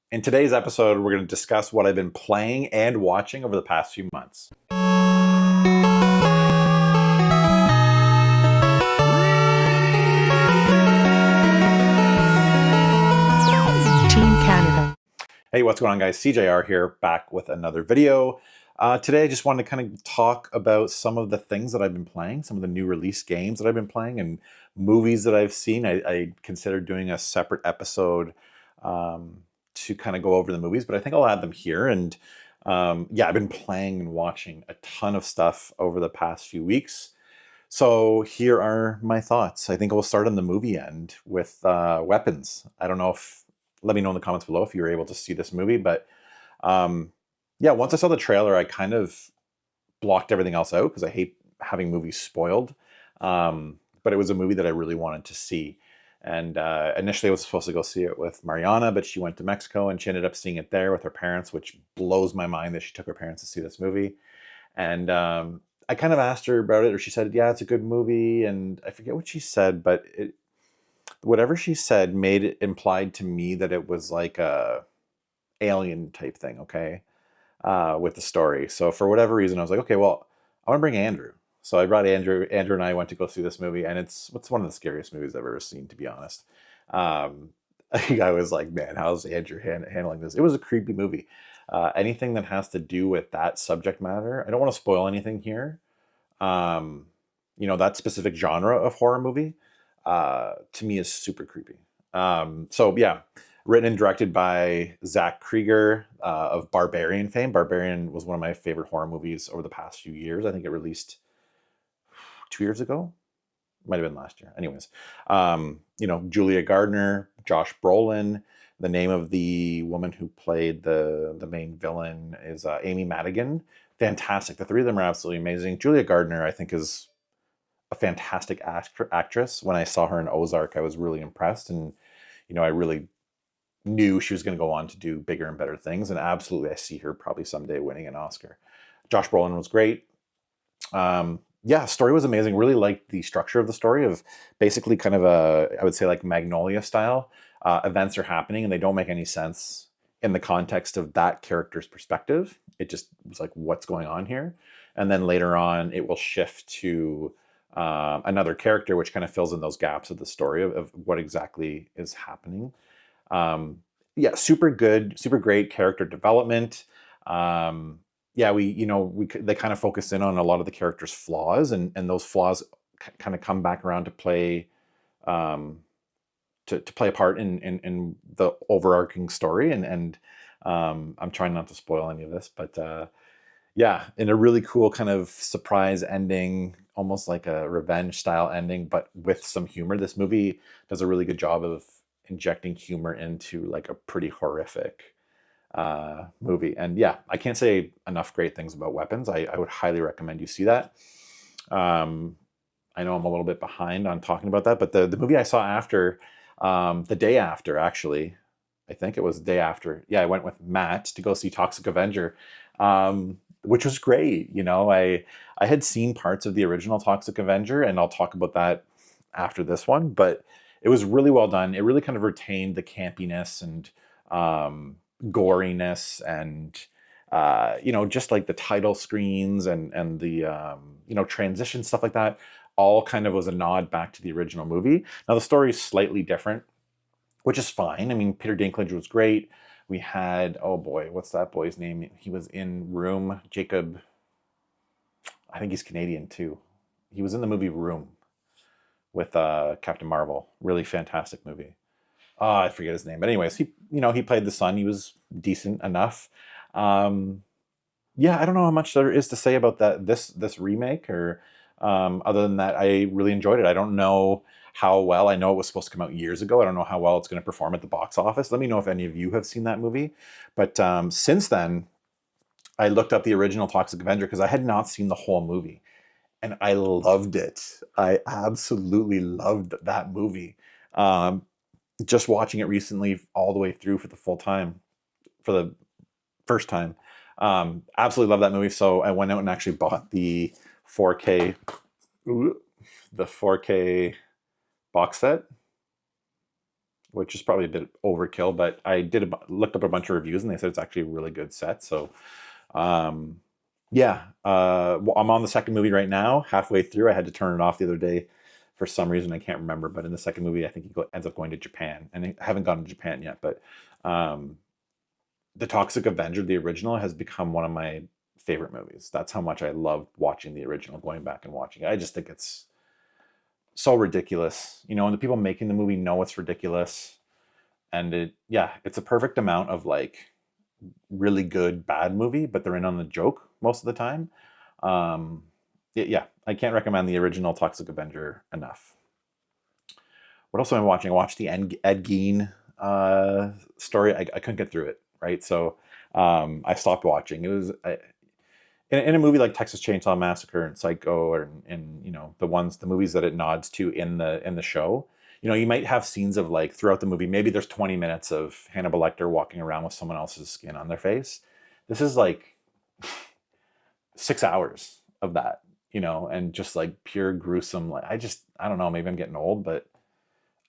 In today's episode, we're going to discuss what I've been playing and watching over the past few months. Team Canada. Hey, what's going on, guys? SeeJayAre here, back with another video. Today, I just wanted to kind of talk about some of the things that I've been playing, some of the new release games that I've been playing, and movies that I've seen. I considered doing a separate episode to kind of go over the movies, but I think I'll add them here. And yeah, I've been playing and watching a ton of stuff over the past few weeks. So here are my thoughts. I think we'll start on the movie end with weapons. I don't know if, let me know in the comments below if you were able to see this movie, but yeah, once I saw the trailer, I kind of blocked everything else out because I hate having movies spoiled. But it was a movie that I really wanted to see. And initially I was supposed to go see it with Mariana, but she went to Mexico and she ended up seeing it there with her parents, which blows my mind that she took her parents to see this movie. And I kind of asked her about it, or she said, yeah, it's a good movie. And I forget what she said, but whatever she said made it implied to me that it was like a alien type thing, okay, with the story. So for whatever reason, I was like, okay, well, I want to bring Andrew. So I brought Andrew. Andrew and I went to go see this movie, and it's one of the scariest movies I've ever seen, to be honest. I was like, man, how's Andrew handling this? It was a creepy movie. Anything that has to do with that subject matter, I don't want to spoil anything here. That specific genre of horror movie, to me is super creepy. So yeah, written and directed by Zach Krieger of Barbarian fame. Barbarian was one of my favorite horror movies over the past few years. I think it released 2 years ago. Might have been last year. Anyways, Julia Gardner, Josh Brolin. The name of the woman who played the main villain is Amy Madigan. Fantastic. The three of them are absolutely amazing. Julia Gardner, I think, is a fantastic actress. When I saw her in Ozark, I was really impressed. And, I really knew she was going to go on to do bigger and better things. And absolutely, I see her probably someday winning an Oscar. Josh Brolin was great. Yeah, story was amazing. Really liked the structure of the story of basically kind of I would say like Magnolia style. Events are happening and they don't make any sense in the context of that character's perspective. It just was like, what's going on here? And then later on, it will shift to another character, which kind of fills in those gaps of the story of what exactly is happening. Yeah, super good, super great character development. Yeah, they kind of focus in on a lot of the characters' flaws, and those flaws kind of come back around to play to play a part in the overarching story. And I'm trying not to spoil any of this, but yeah, in a really cool kind of surprise ending, almost like a revenge style ending, but with some humor. This movie does a really good job of injecting humor into like a pretty horrific movie. And yeah, I can't say enough great things about Weapons. I would highly recommend you see that. I know I'm a little bit behind on talking about that, but the movie I saw after, the day after, actually, I think it was the day after. Yeah, I went with Matt to go see Toxic Avenger, which was great. I had seen parts of the original Toxic Avenger, and I'll talk about that after this one, but it was really well done. It really kind of retained the campiness and goriness and just like the title screens and the transition stuff like that, all kind of was a nod back to the original movie. Now the story is slightly different, which is fine. I mean, Peter Dinklage was great. We had, oh boy, what's that boy's name? He was in Room. Jacob, I think he's Canadian too. He was in the movie Room with Captain Marvel. Really fantastic movie. I forget his name, but anyways, he played the son. He was decent enough. Yeah, I don't know how much there is to say about this remake, or other than that, I really enjoyed it. I don't know how well. I know it was supposed to come out years ago. I don't know how well it's going to perform at the box office. Let me know if any of you have seen that movie. But since then, I looked up the original Toxic Avenger because I had not seen the whole movie, and I loved it. I absolutely loved that movie. Just watching it recently all the way through for the first time. Absolutely love that movie. So I went out and actually bought the 4K, the 4K box set. which is probably a bit overkill. But I looked up a bunch of reviews, and they said it's actually a really good set. So, um, yeah, I'm on the second movie right now. Halfway through, I had to turn it off the other day for some reason. I can't remember. But in the second movie, I think ends up going to Japan, and I haven't gone to Japan yet. But um, the Toxic Avenger, the original, has become one of my favorite movies. That's how much I loved watching the original, going back and watching it. I just think it's so ridiculous, and the people making the movie know it's ridiculous. And it's a perfect amount of like really good bad movie, but they're in on the joke most of the time. Um, yeah, I can't recommend the original Toxic Avenger enough. What else am I watching? I watched the Ed Gein story. I couldn't get through it, right? So I stopped watching. It was in a movie like Texas Chainsaw Massacre and Psycho, or in the movies that it nods to in the show. You might have scenes of like throughout the movie. Maybe there's 20 minutes of Hannibal Lecter walking around with someone else's skin on their face. This is like 6 hours of that, and just like pure gruesome. Like I don't know. Maybe I'm getting old, but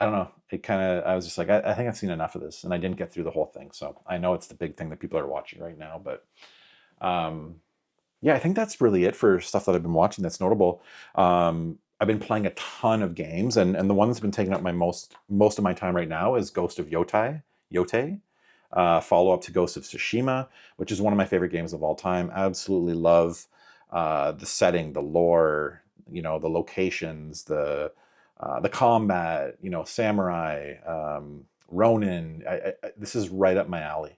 I don't know. I was just like, I think I've seen enough of this, and I didn't get through the whole thing. So I know it's the big thing that people are watching right now, but um, yeah, I think that's really it for stuff that I've been watching that's notable. I've been playing a ton of games, and the one that's been taking up my most of my time right now is Ghost of Yote, follow up to Ghost of Tsushima, which is one of my favorite games of all time. Absolutely love the setting, the lore, the locations, the combat, samurai, Ronin. This is right up my alley.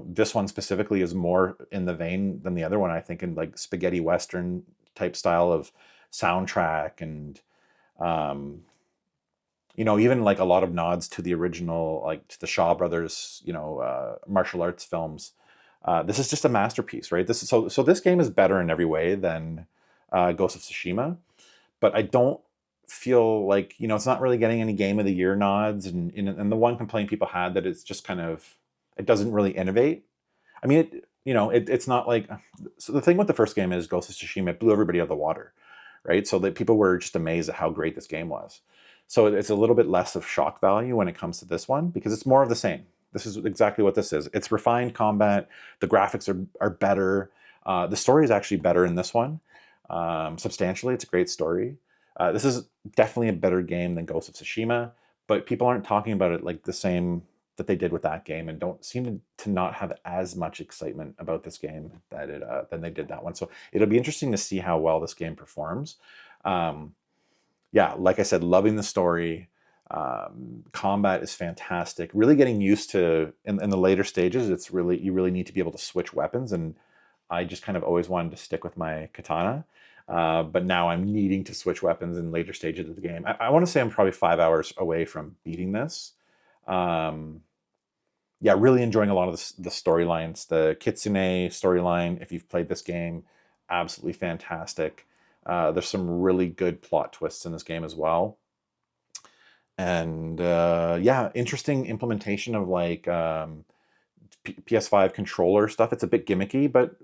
This one specifically is more in the vein than the other one, I think, in like spaghetti Western type style of soundtrack, and even like a lot of nods to the original, like to the Shaw Brothers, martial arts films. This is just a masterpiece, right? So this game is better in every way than Ghost of Tsushima, but I don't feel like, it's not really getting any Game of the Year nods, and the one complaint people had that it's just kind of, it doesn't really innovate. I mean, it's not like, so the thing with the first game is Ghost of Tsushima, it blew everybody out of the water, right? So that people were just amazed at how great this game was. So it's a little bit less of shock value when it comes to this one, because it's more of the same. This is exactly what this is. It's refined combat. The graphics are better. The story is actually better in this one. Substantially, it's a great story. This is definitely a better game than Ghost of Tsushima, but people aren't talking about it like the same that they did with that game, and don't seem to not have as much excitement about this game than they did that one. So it'll be interesting to see how well this game performs. Yeah, like I said, loving the story. Combat is fantastic. Really getting used to in the later stages. You really need to be able to switch weapons, and I just kind of always wanted to stick with my katana. But now I'm needing to switch weapons in later stages of the game. I want to say I'm probably 5 hours away from beating this. Um, yeah, really enjoying a lot of the storylines. The Kitsune storyline, if you've played this game, absolutely fantastic. There's some really good plot twists in this game as well. And yeah, interesting implementation of like PS5 controller stuff. It's a bit gimmicky, but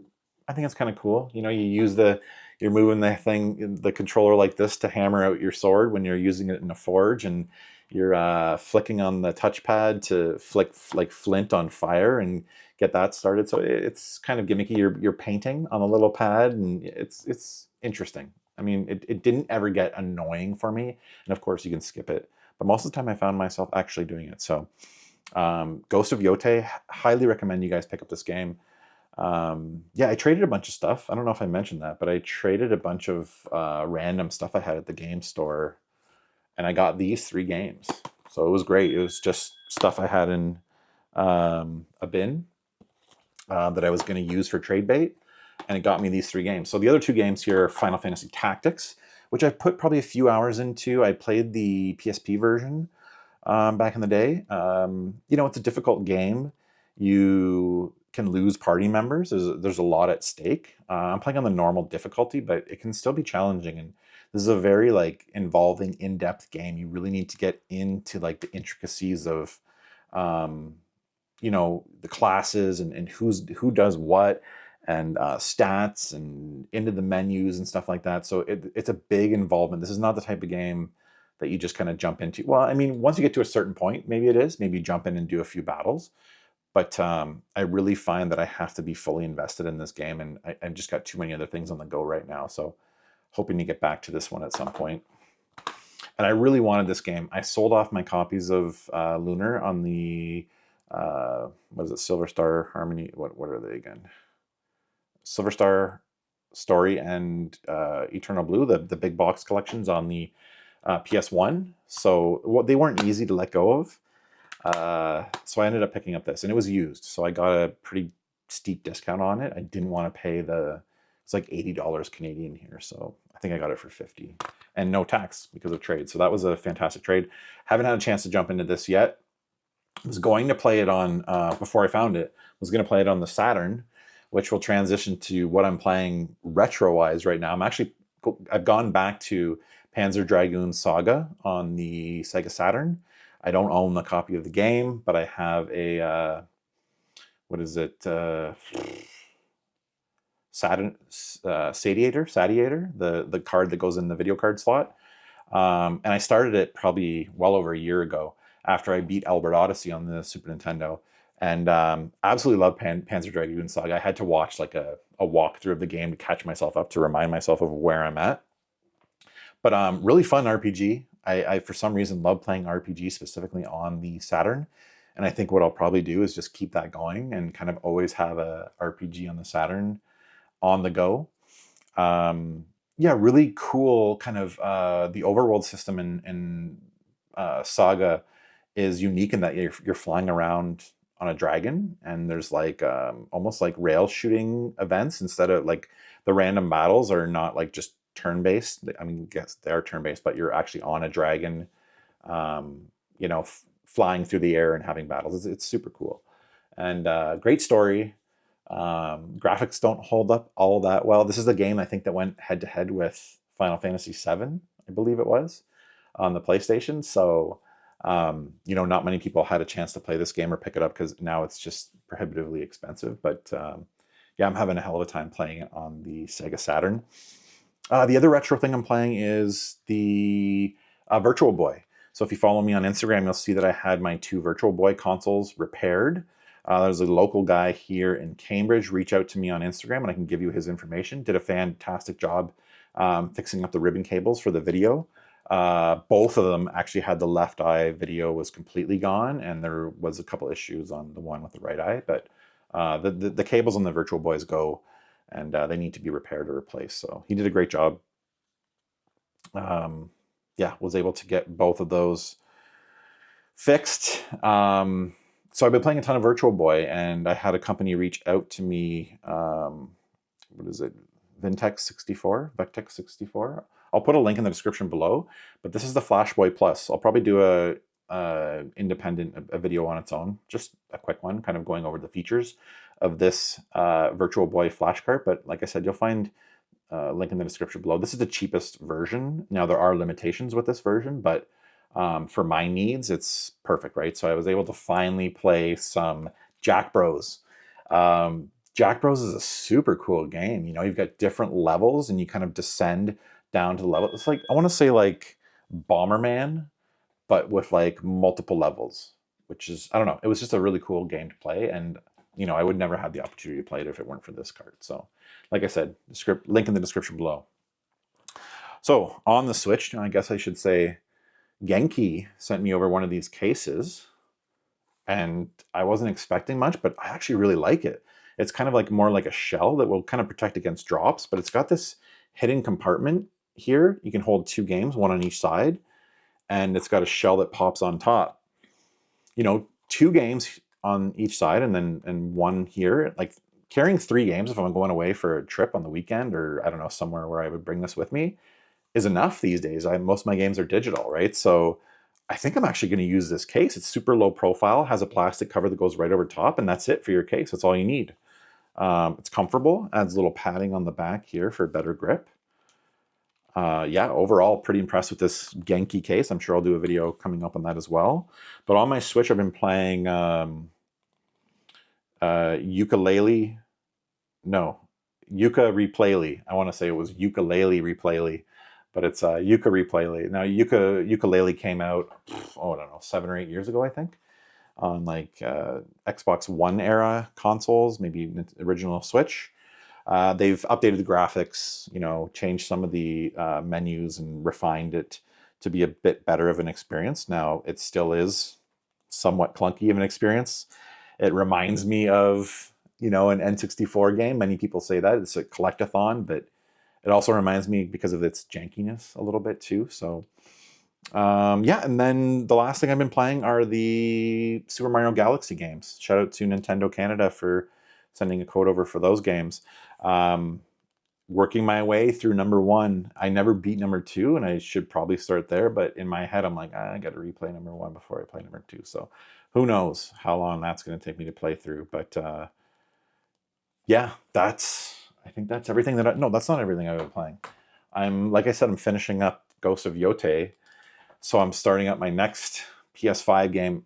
I think it's kind of cool. You're moving the controller like this to hammer out your sword when you're using it in a forge, and you're flicking on the touchpad to flick like flint on fire and get that started. So it's kind of gimmicky. You're painting on a little pad, and it's interesting. I mean, it didn't ever get annoying for me, and of course you can skip it, but most of the time I found myself actually doing it. So Ghost of Yote, highly recommend you guys pick up this game. Yeah, I traded a bunch of stuff. I don't know if I mentioned that, but I traded a bunch of random stuff I had at the game store, and I got these 3 games. So it was great. It was just stuff I had in a bin that I was going to use for trade bait, and it got me these 3 games. So the other 2 games here are Final Fantasy Tactics, which I put probably a few hours into. I played the PSP version back in the day. It's a difficult game. You can lose party members. There's a lot at stake. I'm playing on the normal difficulty, but it can still be challenging. And this is a very like involving, in-depth game. You really need to get into like the intricacies of, the classes and who does what, and stats, and into the menus and stuff like that. So it's a big involvement. This is not the type of game that you just kind of jump into. Well, I mean, once you get to a certain point, maybe it is. Maybe you jump in and do a few battles. But I really find that I have to be fully invested in this game, and I've just got too many other things on the go right now. So hoping to get back to this one at some point. And I really wanted this game. I sold off my copies of Lunar on the, what is it, Silver Star Harmony? What are they again? Silver Star Story and Eternal Blue, the big box collections on the PS1. So they weren't easy to let go of. So I ended up picking up this, and it was used. So I got a pretty steep discount on it. I didn't want to pay it's like $80 Canadian here. So I think I got it for 50 and no tax because of trade. So that was a fantastic trade. Haven't had a chance to jump into this yet. I was going to play it on, before I found it, was going to play it on the Saturn, which will transition to what I'm playing retro-wise right now. I've gone back to Panzer Dragoon Saga on the Sega Saturn. I don't own the copy of the game, but I have a, what is it? SeeJayAre, the card that goes in the video card slot. And I started it probably well over a year ago after I beat Albert Odyssey on the Super Nintendo. And absolutely love Panzer Dragoon Saga. I had to watch like a walkthrough of the game to catch myself up, to remind myself of where I'm at. But really fun RPG. I for some reason love playing RPG specifically on the Saturn. And I think what I'll probably do is just keep that going and kind of always have a RPG on the Saturn on the go. Yeah, really cool kind of the overworld system in Saga is unique in that you're flying around on a dragon, and there's like almost like rail shooting events instead of like the random battles are not like just turn-based. I mean, yes, they are turn-based, but you're actually on a dragon, you know, flying through the air and having battles. It's super cool. And great story. Graphics don't hold up all that well. This is a game I think that went head-to-head with Final Fantasy VII, I believe it was, on the PlayStation. So, you know, not many people had a chance to play this game or pick it up because now it's just prohibitively expensive. But yeah, I'm having a hell of a time playing it on the Sega Saturn. The other retro thing I'm playing is the Virtual Boy. So if you follow me on Instagram, you'll see that I had my 2 Virtual Boy consoles repaired. There's a local guy here in Cambridge. Reach out to me on Instagram and I can give you his information. Did a fantastic job fixing up the ribbon cables for the video. Both of them actually had the left eye video was completely gone, and there was a couple issues on the one with the right eye. But the cables on the Virtual Boys go, and they need to be repaired or replaced. So he did a great job. Yeah, was able to get both of those fixed. So I've been playing a ton of Virtual Boy, and I had a company reach out to me. What is it? Vectex 64. I'll put a link in the description below, but this is the Flash Boy Plus. I'll probably do a video on its own, just a quick one, kind of going over the features of this Virtual Boy flash cart. But like I said, you'll find a link in the description below. This is the cheapest version. Now there are limitations with this version, but for my needs, it's perfect, right? So I was able to finally play some Jack Bros. Jack Bros is a super cool game. You know, you've got different levels and you kind of descend down to the level. It's like, I want to say like Bomberman, but with like multiple levels, which is, I don't know. It was just a really cool game to play. And, you know, I would never have the opportunity to play it if it weren't for this card. So like I said, link in the description below. So on the Switch, I guess I should say, Genki sent me over one of these cases, and I wasn't expecting much, but I actually really like it. It's kind of like more like a shell that will kind of protect against drops, but it's got this hidden compartment here. You can hold 2 games, one on each side, and it's got a shell that pops on top. You know, 2 games on each side and one here. Like carrying 3 games if I'm going away for a trip on the weekend, or I don't know, somewhere where I would bring this with me, is enough these days. Most of my games are digital, right? So I think I'm actually going to use this case. It's super low profile, has a plastic cover that goes right over top, and that's it for your case. That's all you need. It's comfortable, adds a little padding on the back here for better grip. Yeah, overall, pretty impressed with this Genki case. I'm sure I'll do a video coming up on that as well. But on my Switch, I've been playing Yooka-Replaylee. I want to say it was Yooka-Replaylee. but it's Yooka-Replaylee. Now, Yooka-Laylee came out, I don't know, 7 or 8 years ago, I think, on like Xbox One era consoles, maybe original Switch. They've updated the graphics, changed some of the menus and refined it to be a bit better of an experience. Now, it still is somewhat clunky of an experience. It reminds me of, an N64 game. Many people say that. It's a collectathon, but it also reminds me because of its jankiness a little bit too. So, yeah. And then the last thing I've been playing are the Super Mario Galaxy games. Shout out to Nintendo Canada for sending a code over for those games. Working my way through number 1. I never beat number 2, and I should probably start there. But in my head, I'm like, I got to replay number 1 before I play number 2. So who knows how long that's going to take me to play through. But yeah, I think that's everything no, that's not everything I've been playing. Like I said, I'm finishing up Ghost of Yote. So I'm starting up my next PS5 game,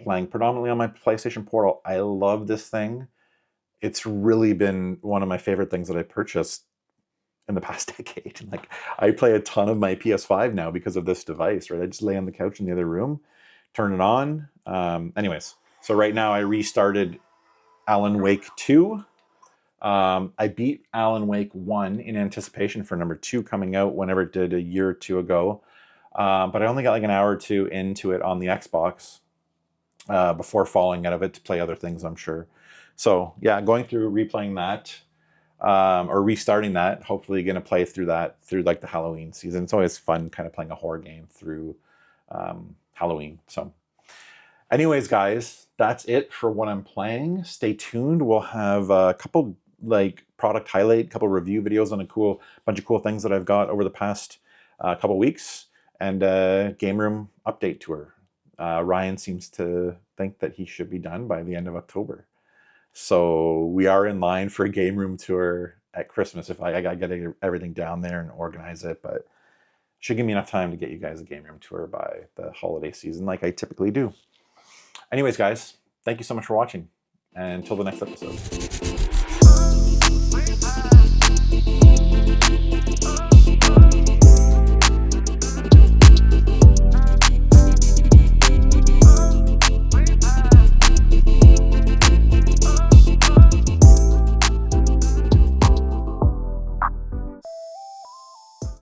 playing predominantly on my PlayStation Portal. I love this thing. It's really been one of my favorite things that I purchased in the past decade. Like, I play a ton of my PS5 now because of this device, right? I just lay on the couch in the other room, turn it on. Anyways, so right now I restarted Alan Wake 2. I beat Alan Wake 1 in anticipation for number 2 coming out whenever it did a year or two ago. But I only got like an hour or two into it on the Xbox before falling out of it to play other things, I'm sure. So yeah, going through replaying that or restarting that, hopefully going to play through that through like the Halloween season. It's always fun kind of playing a horror game through Halloween. So anyways, guys, that's it for what I'm playing. Stay tuned. We'll have a couple like product highlight, couple review videos on a bunch of cool things that I've got over the past couple weeks, and a game room update tour. Ryan seems to think that he should be done by the end of October. So we are in line for a game room tour at Christmas if I got to get everything down there and organize it, but should give me enough time to get you guys a game room tour by the holiday season like I typically do. Anyways, guys, thank you so much for watching, and until the next episode.